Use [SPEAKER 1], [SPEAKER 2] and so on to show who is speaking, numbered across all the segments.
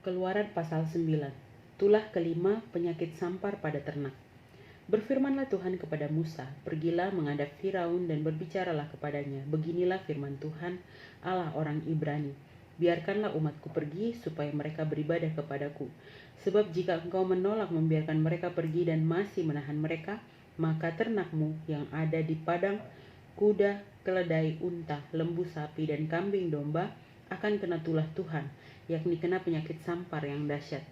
[SPEAKER 1] Keluaran pasal 9. Tulah kelima, penyakit sampar pada ternak. Berfirmanlah Tuhan kepada Musa, pergilah menghadap Firaun dan berbicaralah kepadanya. Beginilah firman Tuhan, Allah orang Ibrani. Biarkanlah umatku pergi supaya mereka beribadah kepadaku. Sebab jika engkau menolak membiarkan mereka pergi dan masih menahan mereka, maka ternakmu yang ada di padang, kuda, keledai, unta, lembu sapi, dan kambing domba akan kena tulah Tuhan, yakni kena penyakit sampar yang dahsyat.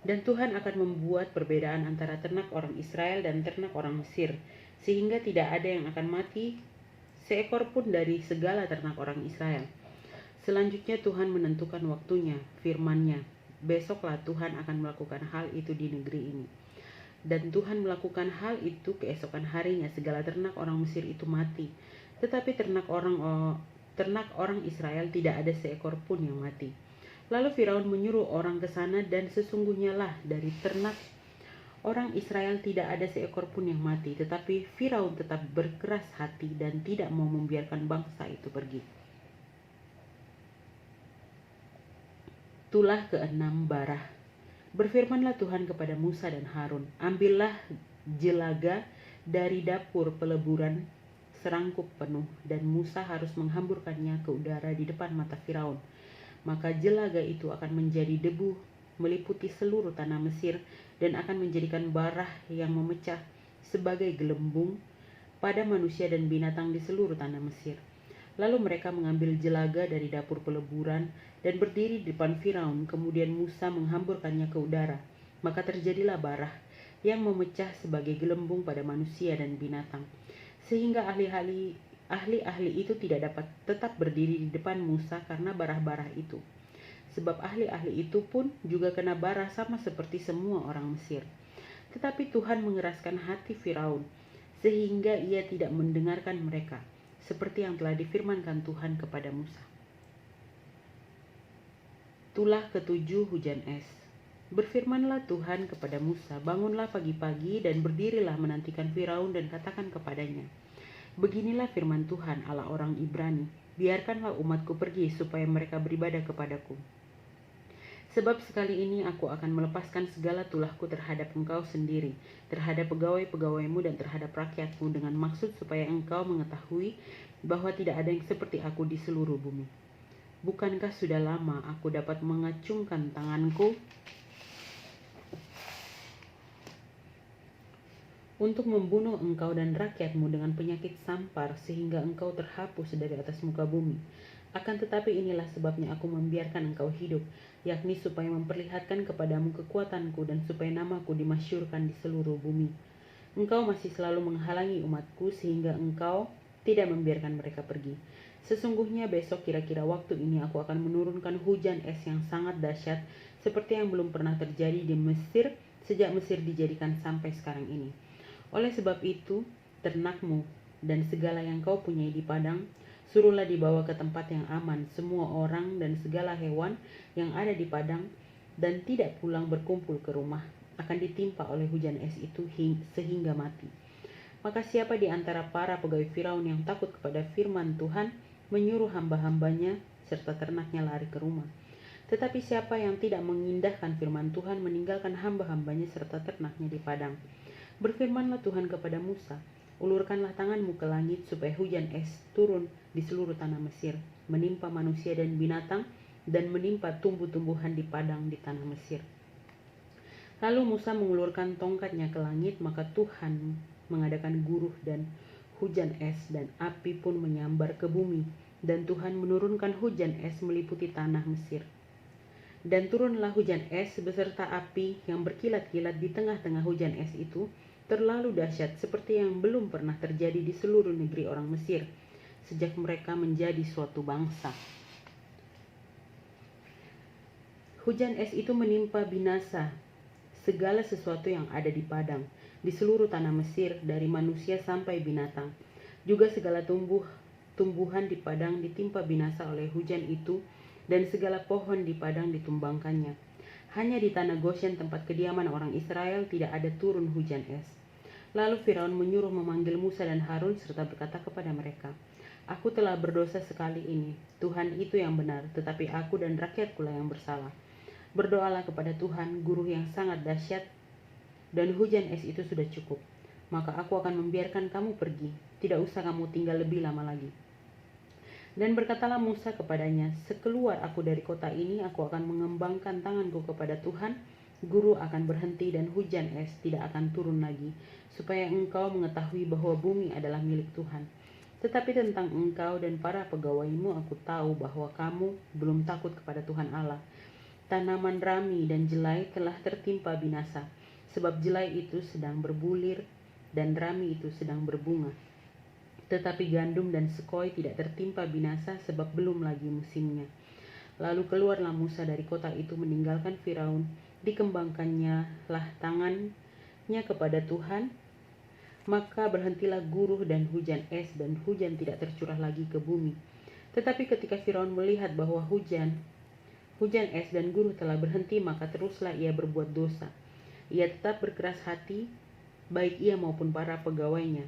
[SPEAKER 1] Dan Tuhan akan membuat perbedaan antara ternak orang Israel dan ternak orang Mesir, sehingga tidak ada yang akan mati seekor pun dari segala ternak orang Israel. Selanjutnya Tuhan menentukan waktunya, firman-Nya, besoklah Tuhan akan melakukan hal itu di negeri ini. Dan Tuhan melakukan hal itu keesokan harinya, segala ternak orang Mesir itu mati, tetapi ternak orang Israel tidak ada seekor pun yang mati. Lalu Firaun menyuruh orang ke sana, dan sesungguhnya lah dari ternak orang Israel tidak ada seekor pun yang mati, tetapi Firaun tetap berkeras hati dan tidak mau membiarkan bangsa itu pergi. Tulah keenam, Barah. Berfirmanlah Tuhan kepada Musa dan Harun, ambillah jelaga dari dapur peleburan serangkup penuh, dan Musa harus menghamburkannya ke udara di depan mata Firaun. Maka jelaga itu akan menjadi debu meliputi seluruh tanah Mesir, dan akan menjadikan barah yang memecah sebagai gelembung pada manusia dan binatang di seluruh tanah Mesir. Lalu mereka mengambil jelaga dari dapur peleburan dan berdiri di depan Firaun. Kemudian Musa menghamburkannya ke udara, maka terjadilah barah yang memecah sebagai gelembung pada manusia dan binatang, sehingga ahli-ahli itu tidak dapat tetap berdiri di depan Musa karena barah-barah itu. Sebab ahli-ahli itu pun juga kena barah sama seperti semua orang Mesir. Tetapi Tuhan mengeraskan hati Firaun, sehingga ia tidak mendengarkan mereka, seperti yang telah difirmankan Tuhan kepada Musa. Tulah ketujuh, hujan es. Berfirmanlah Tuhan kepada Musa, bangunlah pagi-pagi dan berdirilah menantikan Firaun dan katakan kepadanya, beginilah firman Tuhan, Allah orang Ibrani, biarkanlah umatku pergi supaya mereka beribadah kepadaku. Sebab sekali ini aku akan melepaskan segala tulahku terhadap engkau sendiri, terhadap pegawai-pegawaimu dan terhadap rakyatmu, dengan maksud supaya engkau mengetahui bahwa tidak ada yang seperti aku di seluruh bumi. Bukankah sudah lama aku dapat mengacungkan tanganku untuk membunuh engkau dan rakyatmu dengan penyakit sampar, sehingga engkau terhapus dari atas muka bumi. Akan tetapi inilah sebabnya aku membiarkan engkau hidup, yakni supaya memperlihatkan kepadamu kekuatanku dan supaya namaku dimasyurkan di seluruh bumi. Engkau masih selalu menghalangi umatku sehingga engkau tidak membiarkan mereka pergi. Sesungguhnya besok kira-kira waktu ini aku akan menurunkan hujan es yang sangat dahsyat, seperti yang belum pernah terjadi di Mesir sejak Mesir dijadikan sampai sekarang ini. Oleh sebab itu, ternakmu dan segala yang kau punyai di padang, suruhlah dibawa ke tempat yang aman, semua orang dan segala hewan yang ada di padang, dan tidak pulang berkumpul ke rumah, akan ditimpa oleh hujan es itu sehingga mati. Maka siapa di antara para pegawai Firaun yang takut kepada firman Tuhan, menyuruh hamba-hambanya serta ternaknya lari ke rumah. Tetapi siapa yang tidak mengindahkan firman Tuhan, meninggalkan hamba-hambanya serta ternaknya di padang. Berfirmanlah Tuhan kepada Musa, ulurkanlah tanganmu ke langit supaya hujan es turun di seluruh tanah Mesir, menimpa manusia dan binatang, dan menimpa tumbuh-tumbuhan di padang di tanah Mesir. Lalu Musa mengulurkan tongkatnya ke langit, maka Tuhan mengadakan guruh dan hujan es, dan api pun menyambar ke bumi, dan Tuhan menurunkan hujan es meliputi tanah Mesir. Dan turunlah hujan es beserta api yang berkilat-kilat di tengah-tengah hujan es itu, terlalu dahsyat seperti yang belum pernah terjadi di seluruh negeri orang Mesir, sejak mereka menjadi suatu bangsa. Hujan es itu menimpa binasa segala sesuatu yang ada di padang, di seluruh tanah Mesir, dari manusia sampai binatang. Juga segala tumbuhan di padang ditimpa binasa oleh hujan itu, dan segala pohon di padang ditumbangkannya. Hanya di tanah Goshen, tempat kediaman orang Israel, tidak ada turun hujan es. Lalu Firaun menyuruh memanggil Musa dan Harun serta berkata kepada mereka, Aku telah berdosa sekali ini. Tuhan itu yang benar, tetapi aku dan rakyatku lah yang bersalah. Berdoalah kepada Tuhan, guru yang sangat dahsyat, dan hujan es itu sudah cukup. Maka aku akan membiarkan kamu pergi. Tidak usah kamu tinggal lebih lama lagi. Dan berkatalah Musa kepadanya, sekeluar aku dari kota ini, aku akan mengembangkan tanganku kepada Tuhan, guru akan berhenti dan hujan es tidak akan turun lagi, supaya engkau mengetahui bahwa bumi adalah milik Tuhan. Tetapi tentang engkau dan para pegawaimu aku tahu bahwa kamu belum takut kepada Tuhan Allah. Tanaman rami dan jelai telah tertimpa binasa, sebab jelai itu sedang berbulir dan rami itu sedang berbunga. Tetapi gandum dan sekoi tidak tertimpa binasa sebab belum lagi musimnya. Lalu keluarlah Musa dari kota itu meninggalkan Firaun, dikembangkannya lah tangannya kepada Tuhan, maka berhentilah guruh dan hujan es dan hujan tidak tercurah lagi ke bumi. Tetapi ketika Firaun melihat bahwa hujan es dan guruh telah berhenti, maka teruslah ia berbuat dosa. Ia tetap berkeras hati, baik ia maupun para pegawainya.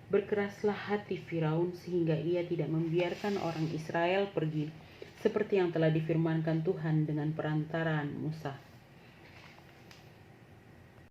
[SPEAKER 1] Berkeraslah hati Firaun sehingga ia tidak membiarkan orang Israel pergi, seperti yang telah difirmankan Tuhan dengan perantaraan Musa.